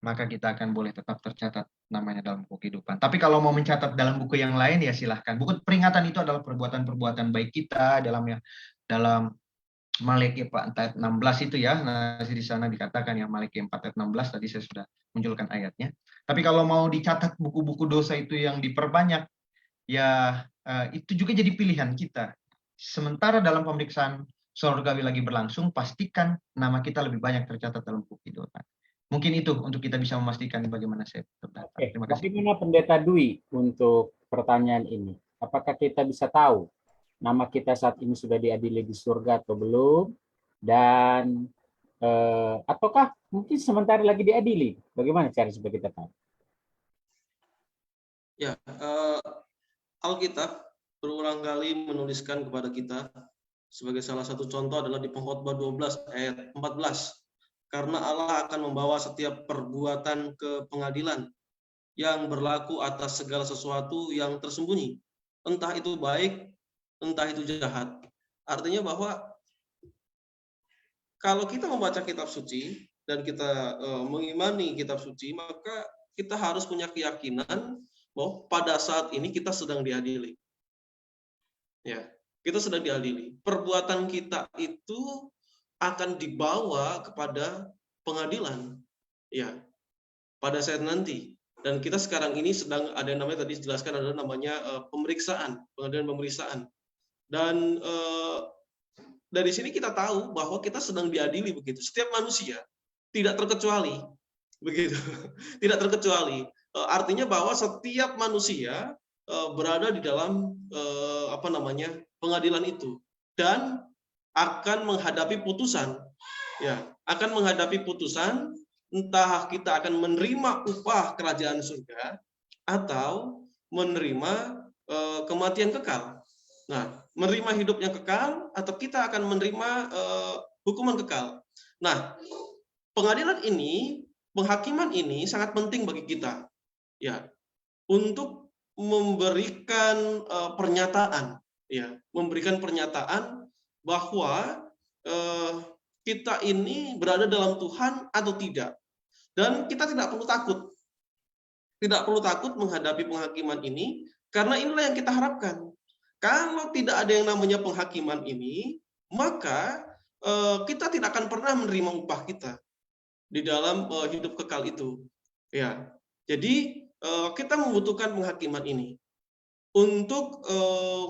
maka kita akan boleh tetap tercatat namanya dalam buku kehidupan. Tapi kalau mau mencatat dalam buku yang lain ya silahkan. Buku peringatan itu adalah perbuatan-perbuatan baik kita dalam Malaki 4 ayat 16 itu ya. Nah, di sana dikatakan ya Malaki 4 ayat 16 tadi saya sudah munculkan ayatnya. Tapi kalau mau dicatat buku-buku dosa itu yang diperbanyak ya itu juga jadi pilihan kita. Sementara dalam pemeriksaan surgawi lagi berlangsung, pastikan nama kita lebih banyak tercatat dalam buku kehidupan. Mungkin itu untuk kita bisa memastikan bagaimana saya terdaftar. Terima kasih. Bagaimana Pendeta Dwi untuk pertanyaan ini? Apakah kita bisa tahu nama kita saat ini sudah diadili di surga atau belum? Dan ataukah mungkin sementara lagi diadili? Bagaimana cara supaya kita tahu? Ya, Alkitab berulang kali menuliskan kepada kita sebagai salah satu contoh adalah di Pengkhotbah 12 ayat 14. Karena Allah akan membawa setiap perbuatan ke pengadilan yang berlaku atas segala sesuatu yang tersembunyi. Entah itu baik, entah itu jahat. Artinya bahwa kalau kita membaca kitab suci dan kita mengimani kitab suci, maka kita harus punya keyakinan bahwa pada saat ini kita sedang diadili. Ya, kita sedang diadili. Perbuatan kita itu akan dibawa kepada pengadilan, ya, pada saat nanti. Dan kita sekarang ini sedang ada yang namanya tadi dijelaskan adalah namanya pemeriksaan, pengadilan pemeriksaan. Dan dari sini kita tahu bahwa kita sedang diadili begitu. Setiap manusia tidak terkecuali, begitu, tidak terkecuali. Artinya bahwa setiap manusia berada di dalam pengadilan itu dan akan menghadapi putusan, ya, akan menghadapi putusan, entah kita akan menerima upah kerajaan surga atau menerima kematian kekal. Nah, menerima hidup yang kekal atau kita akan menerima hukuman kekal. Nah, pengadilan ini, penghakiman ini sangat penting bagi kita, ya, untuk memberikan pernyataan, ya, memberikan pernyataan bahwa kita ini berada dalam Tuhan atau tidak. Dan kita tidak perlu takut. Tidak perlu takut menghadapi penghakiman ini, karena inilah yang kita harapkan. Kalau tidak ada yang namanya penghakiman ini, maka kita tidak akan pernah menerima upah kita di dalam hidup kekal itu. Ya, jadi kita membutuhkan penghakiman ini untuk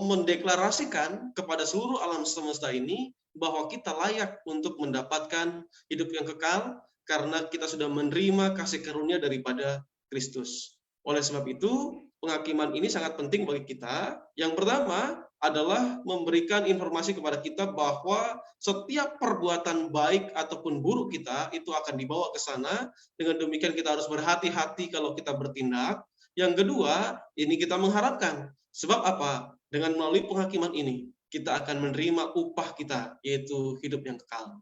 mendeklarasikan kepada seluruh alam semesta ini bahwa kita layak untuk mendapatkan hidup yang kekal karena kita sudah menerima kasih karunia daripada Kristus. Oleh sebab itu, penghakiman ini sangat penting bagi kita. Yang pertama adalah memberikan informasi kepada kita bahwa setiap perbuatan baik ataupun buruk kita itu akan dibawa ke sana. Dengan demikian kita harus berhati-hati kalau kita bertindak. Yang kedua, ini kita mengharapkan. Sebab apa? Dengan melalui penghakiman ini, kita akan menerima upah kita, yaitu hidup yang kekal.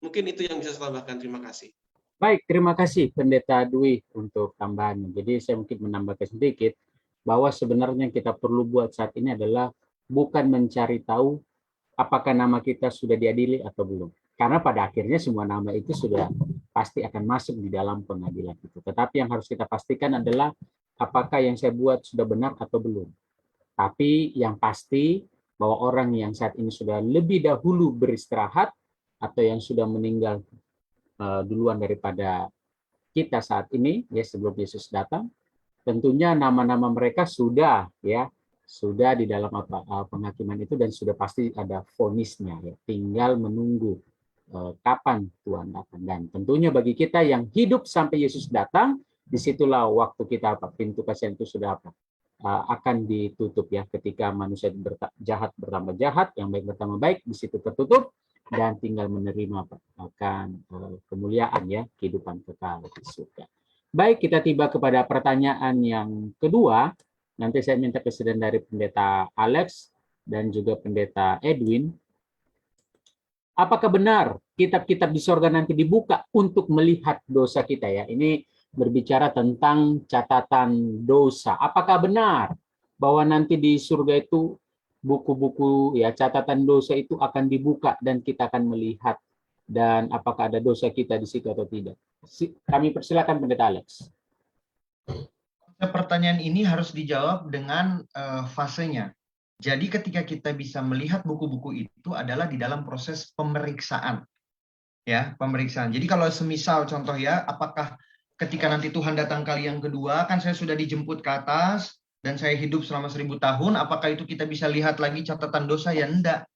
Mungkin itu yang bisa saya tambahkan. Terima kasih. Baik, terima kasih Pendeta Dwi untuk tambahannya. Jadi saya mungkin menambahkan sedikit bahwa sebenarnya yang kita perlu buat saat ini adalah bukan mencari tahu apakah nama kita sudah diadili atau belum. Karena pada akhirnya semua nama itu sudah pasti akan masuk di dalam pengadilan itu. Tetapi yang harus kita pastikan adalah apakah yang saya buat sudah benar atau belum. Tapi yang pasti bahwa orang yang saat ini sudah lebih dahulu beristirahat atau yang sudah meninggal duluan daripada kita saat ini, ya sebelum Yesus datang, tentunya nama-nama mereka sudah di dalam penghakiman itu dan sudah pasti ada vonisnya, ya. Tinggal menunggu kapan Tuhan datang. Dan tentunya bagi kita yang hidup sampai Yesus datang, disitulah waktu kita pintu kasihan itu sudah akan ditutup, ya. Ketika manusia jahat bertambah jahat, yang baik bertambah baik, di situ tertutup dan tinggal menerima akan kemuliaan, ya, kehidupan kekal di surga. Baik, kita tiba kepada pertanyaan yang kedua. Nanti saya minta kesediaan dari Pendeta Alex dan juga Pendeta Edwin. Apakah benar kitab-kitab di surga nanti dibuka untuk melihat dosa kita, ya? Ini berbicara tentang catatan dosa. Apakah benar bahwa nanti di surga itu buku-buku, ya, catatan dosa itu akan dibuka dan kita akan melihat, dan apakah ada dosa kita di situ atau tidak? Kami persilakan Pendeta Alex. Pertanyaan ini harus dijawab dengan fasenya. Jadi ketika kita bisa melihat buku-buku itu adalah di dalam proses pemeriksaan. Ya, pemeriksaan. Jadi kalau semisal contoh, ya, apakah ketika nanti Tuhan datang kali yang kedua, kan saya sudah dijemput ke atas dan saya hidup selama 1000 tahun, apakah itu kita bisa lihat lagi catatan dosa? Ya enggak.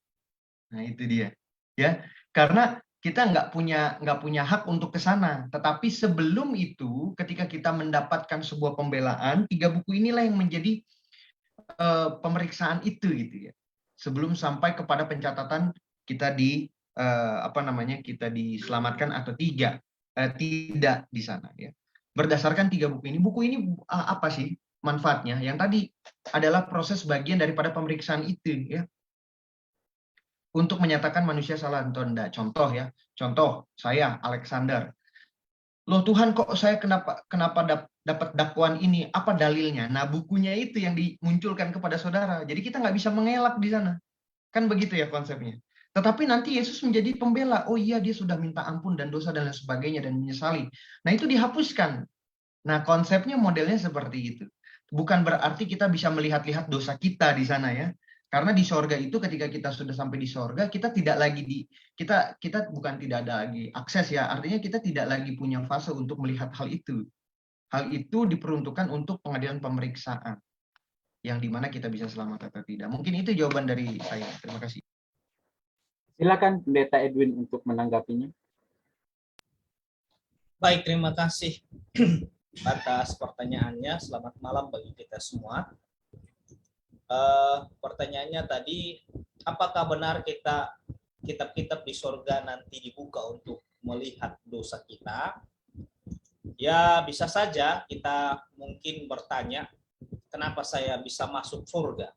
Nah, itu dia. Ya, karena kita nggak punya hak untuk ke sana. Tetapi sebelum itu, ketika kita mendapatkan sebuah pembelaan, 3 buku inilah yang menjadi pemeriksaan itu, gitu ya. Sebelum sampai kepada pencatatan kita kita diselamatkan atau tidak di sana, ya. Berdasarkan 3 buku ini. Buku ini apa sih manfaatnya? Yang tadi adalah proses bagian daripada pemeriksaan itu, ya. Untuk menyatakan manusia salah atau enggak. Contoh, ya. Contoh, saya Alexander. Loh Tuhan, kok saya kenapa dapat dakwaan ini? Apa dalilnya? Nah, bukunya itu yang dimunculkan kepada saudara. Jadi kita nggak bisa mengelak di sana. Kan begitu, ya, konsepnya. Tetapi nanti Yesus menjadi pembela. Oh iya, dia sudah minta ampun dan dosa dan lain sebagainya dan menyesali. Nah, itu dihapuskan. Nah, konsepnya modelnya seperti itu. Bukan berarti kita bisa melihat-lihat dosa kita di sana, ya. Karena di sorga itu ketika kita sudah sampai di sorga, kita tidak lagi kita bukan tidak ada lagi akses, ya. Artinya kita tidak lagi punya fase untuk melihat hal itu. Hal itu diperuntukkan untuk pengadilan pemeriksaan. Yang dimana kita bisa selamat atau tidak. Mungkin itu jawaban dari saya. Terima kasih. Silakan Pendeta Edwin untuk menanggapinya. Baik, terima kasih atas pertanyaannya. Selamat malam bagi kita semua. Pertanyaannya tadi, apakah benar kitab-kitab di surga nanti dibuka untuk melihat dosa kita? Ya, bisa saja kita mungkin bertanya, kenapa saya bisa masuk surga?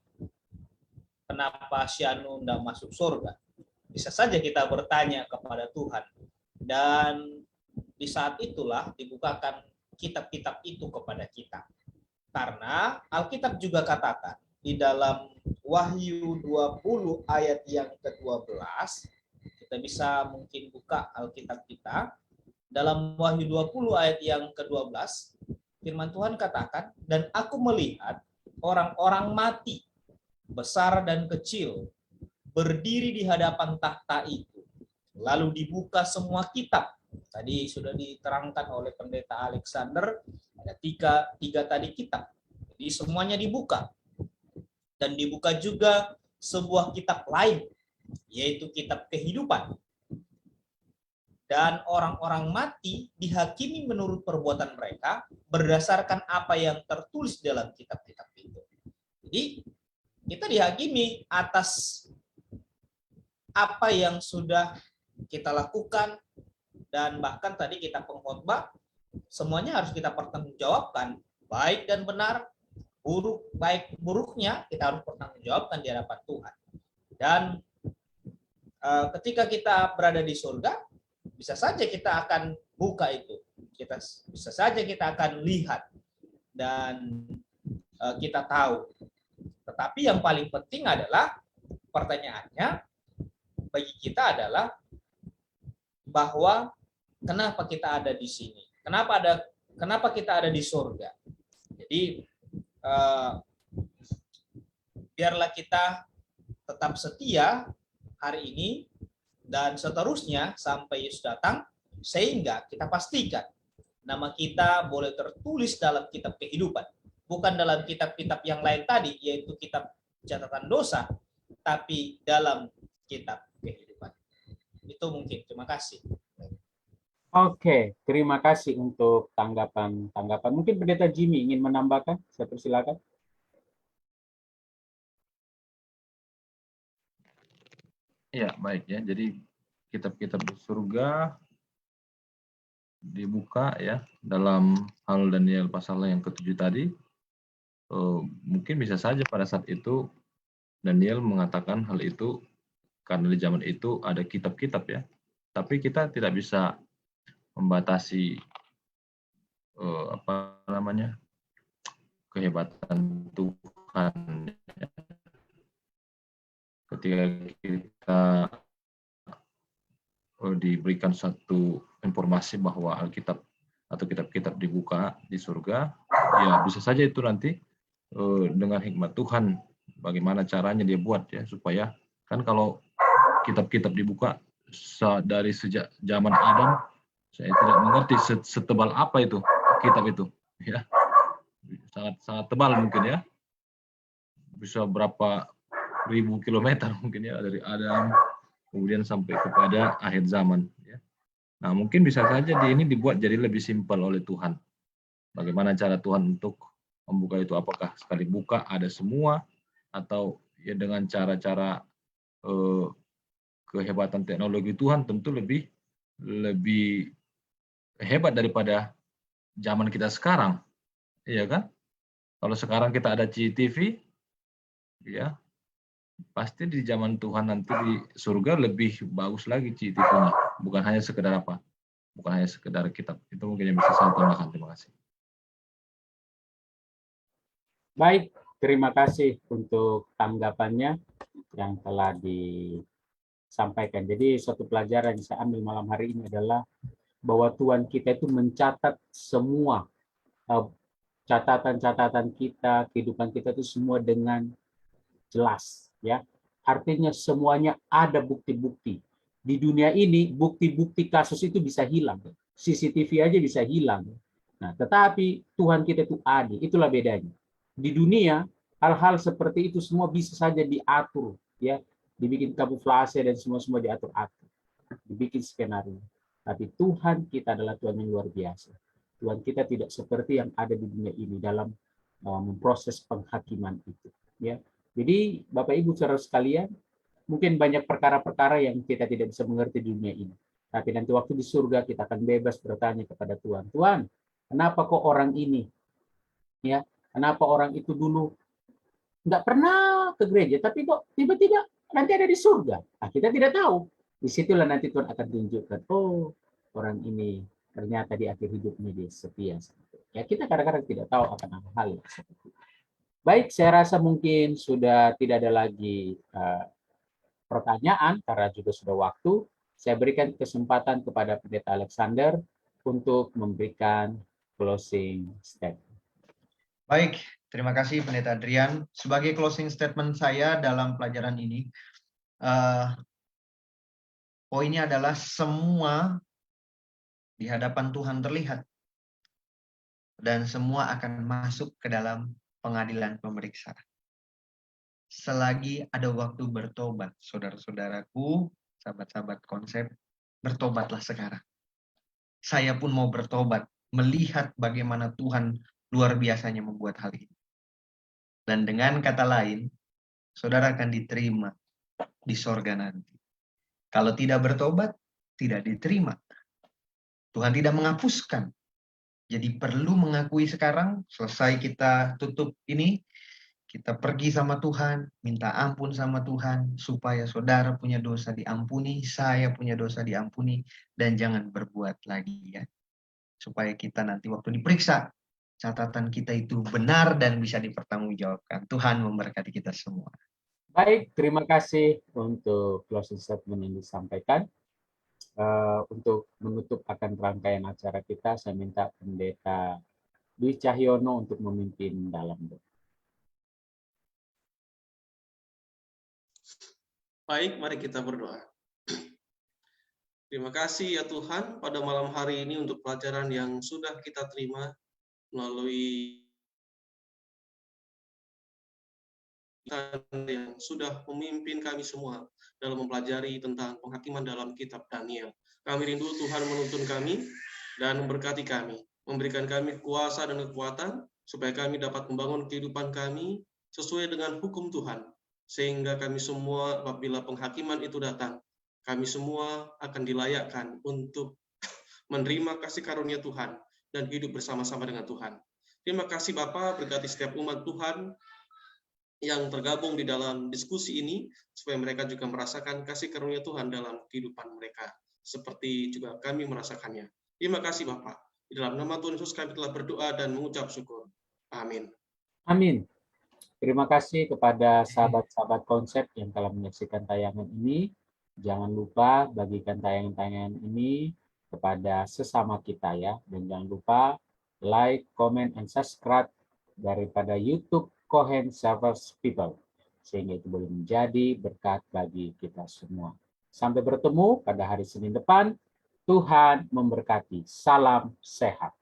Kenapa Syanu tidak masuk surga? Bisa saja kita bertanya kepada Tuhan. Dan di saat itulah dibukakan kitab-kitab itu kepada kita. Karena Alkitab juga katakan, di dalam Wahyu 20 ayat yang ke-12, kita bisa mungkin buka Alkitab kita. Dalam Wahyu 20 ayat yang ke-12, firman Tuhan katakan, dan aku melihat orang-orang mati, besar dan kecil, berdiri di hadapan takhta itu. Lalu dibuka semua kitab. Tadi sudah diterangkan oleh Pendeta Alexander, ada tiga tadi kitab. Jadi semuanya dibuka. Dan dibuka juga sebuah kitab lain, yaitu kitab kehidupan. Dan orang-orang mati dihakimi menurut perbuatan mereka berdasarkan apa yang tertulis dalam kitab-kitab itu. Jadi kita dihakimi atas apa yang sudah kita lakukan, dan bahkan tadi kita pengkhotbah, semuanya harus kita pertanggungjawabkan, baik dan benar, baik buruknya kita harus pertanggungjawabkan di hadapan Tuhan. Dan ketika kita berada di surga, bisa saja kita akan buka itu, bisa saja kita akan lihat dan kita tahu. Tetapi yang paling penting adalah pertanyaannya, bagi kita adalah bahwa kenapa kita ada di sini, kenapa kita ada di surga. Jadi biarlah kita tetap setia hari ini dan seterusnya sampai Yesus datang, sehingga kita pastikan nama kita boleh tertulis dalam kitab kehidupan, bukan dalam kitab-kitab yang lain tadi, yaitu kitab catatan dosa, tapi dalam kitab kehidupan. Itu mungkin. Terima kasih. Oke, terima kasih untuk tanggapan. Mungkin Pendeta Jimmy ingin menambahkan, saya persilakan. Ya, baik ya. Jadi kitab-kitab di surga dibuka ya dalam hal Daniel pasal yang ke-7 tadi. Mungkin bisa saja pada saat itu Daniel mengatakan hal itu karena di zaman itu ada kitab-kitab ya. Tapi kita tidak bisa membatasi kehebatan Tuhan. Ketika kita diberikan satu informasi bahwa Alkitab atau kitab-kitab dibuka di surga, ya bisa saja itu nanti dengan hikmat Tuhan bagaimana caranya dia buat ya, supaya kan kalau kitab-kitab dibuka dari sejak zaman Adam, saya tidak mengerti setebal apa itu kitab itu ya, sangat tebal mungkin ya, bisa berapa ribu kilometer mungkin ya dari Adam kemudian sampai kepada akhir zaman ya. Nah, mungkin bisa saja ini dibuat jadi lebih simpel oleh Tuhan. Bagaimana cara Tuhan untuk membuka itu, apakah sekali buka ada semua atau ya dengan cara-cara kehebatan teknologi Tuhan tentu lebih hebat daripada zaman kita sekarang. Iya kan? Kalau sekarang kita ada CCTV ya, pasti di zaman Tuhan nanti di surga lebih bagus lagi CCTV-nya. Bukan hanya sekedar apa? Bukan hanya sekedar kitab. Itu mungkin yang bisa saya tambahkan. Terima kasih. Baik, terima kasih untuk tanggapannya yang telah disampaikan. Jadi suatu pelajaran yang saya ambil malam hari ini adalah bahwa Tuhan kita itu mencatat semua catatan-catatan kita, kehidupan kita itu semua dengan jelas. Ya, artinya semuanya ada bukti-bukti. Di dunia ini bukti-bukti kasus itu bisa hilang, CCTV aja bisa hilang. Nah, tetapi Tuhan kita itu adil, itulah bedanya. Di dunia hal-hal seperti itu semua bisa saja diatur, ya, dibikin kamuflase dan semua diatur-atur, dibikin skenario. Tapi Tuhan kita adalah Tuhan yang luar biasa. Tuhan kita tidak seperti yang ada di dunia ini dalam memproses penghakiman itu. Ya. Jadi Bapak Ibu saudara sekalian, mungkin banyak perkara-perkara yang kita tidak bisa mengerti di dunia ini. Tapi nanti waktu di surga kita akan bebas bertanya kepada Tuhan. Tuhan, kenapa kok orang ini? Ya, kenapa orang itu dulu nggak pernah ke gereja, tapi kok tiba-tiba nanti ada di surga? Nah, kita tidak tahu. Disitulah nanti Tuhan akan tunjukkan, oh orang ini ternyata di akhir hidupnya dia setia. Ya, kita kadang-kadang tidak tahu akan hal seperti itu. Baik, saya rasa mungkin sudah tidak ada lagi pertanyaan karena juga sudah waktu. Saya berikan kesempatan kepada Pendeta Alexander untuk memberikan closing statement. Baik, terima kasih Pendeta Adrian. Sebagai closing statement saya dalam pelajaran ini, poinnya adalah semua di hadapan Tuhan terlihat. Dan semua akan masuk ke dalam pengadilan pemeriksa. Selagi ada waktu bertobat, saudara-saudaraku, sahabat-sahabat konsep, bertobatlah sekarang. Saya pun mau bertobat, melihat bagaimana Tuhan luar biasanya membuat hal ini. Dan dengan kata lain, saudara akan diterima di sorga nanti. Kalau tidak bertobat, tidak diterima. Tuhan tidak menghapuskan. Jadi perlu mengakui sekarang, selesai kita tutup ini, kita pergi sama Tuhan, minta ampun sama Tuhan, supaya saudara punya dosa diampuni, saya punya dosa diampuni, dan jangan berbuat lagi ya. Supaya kita nanti waktu diperiksa, catatan kita itu benar dan bisa dipertanggungjawabkan. Tuhan memberkati kita semua. Baik, terima kasih untuk closing statement yang disampaikan. Untuk menutup akan rangkaian acara kita, saya minta Pendeta Dwi Cahyono untuk memimpin dalam doa. Baik, mari kita berdoa. Terima kasih ya Tuhan pada malam hari ini untuk pelajaran yang sudah kita terima melalui yang sudah memimpin kami semua dalam mempelajari tentang penghakiman dalam kitab Daniel. Kami rindu Tuhan menuntun kami dan memberkati kami, memberikan kami kuasa dan kekuatan supaya kami dapat membangun kehidupan kami sesuai dengan hukum Tuhan, sehingga kami semua apabila penghakiman itu datang, kami semua akan dilayakkan untuk menerima kasih karunia Tuhan dan hidup bersama-sama dengan Tuhan. Terima kasih Bapa, berkati setiap umat Tuhan yang tergabung di dalam diskusi ini, supaya mereka juga merasakan kasih karunia Tuhan dalam kehidupan mereka, seperti juga kami merasakannya. Terima kasih Bapak. Di dalam nama Tuhan Yesus kami telah berdoa dan mengucap syukur. Amin. Amin. Terima kasih kepada sahabat-sahabat konsep yang telah menyaksikan tayangan ini. Jangan lupa bagikan tayangan-tayangan ini kepada sesama kita ya. Dan jangan lupa like, comment, and subscribe daripada YouTube Cohen Servers People. Sehingga itu boleh menjadi berkat bagi kita semua. Sampai bertemu pada hari Senin depan. Tuhan memberkati. Salam sehat.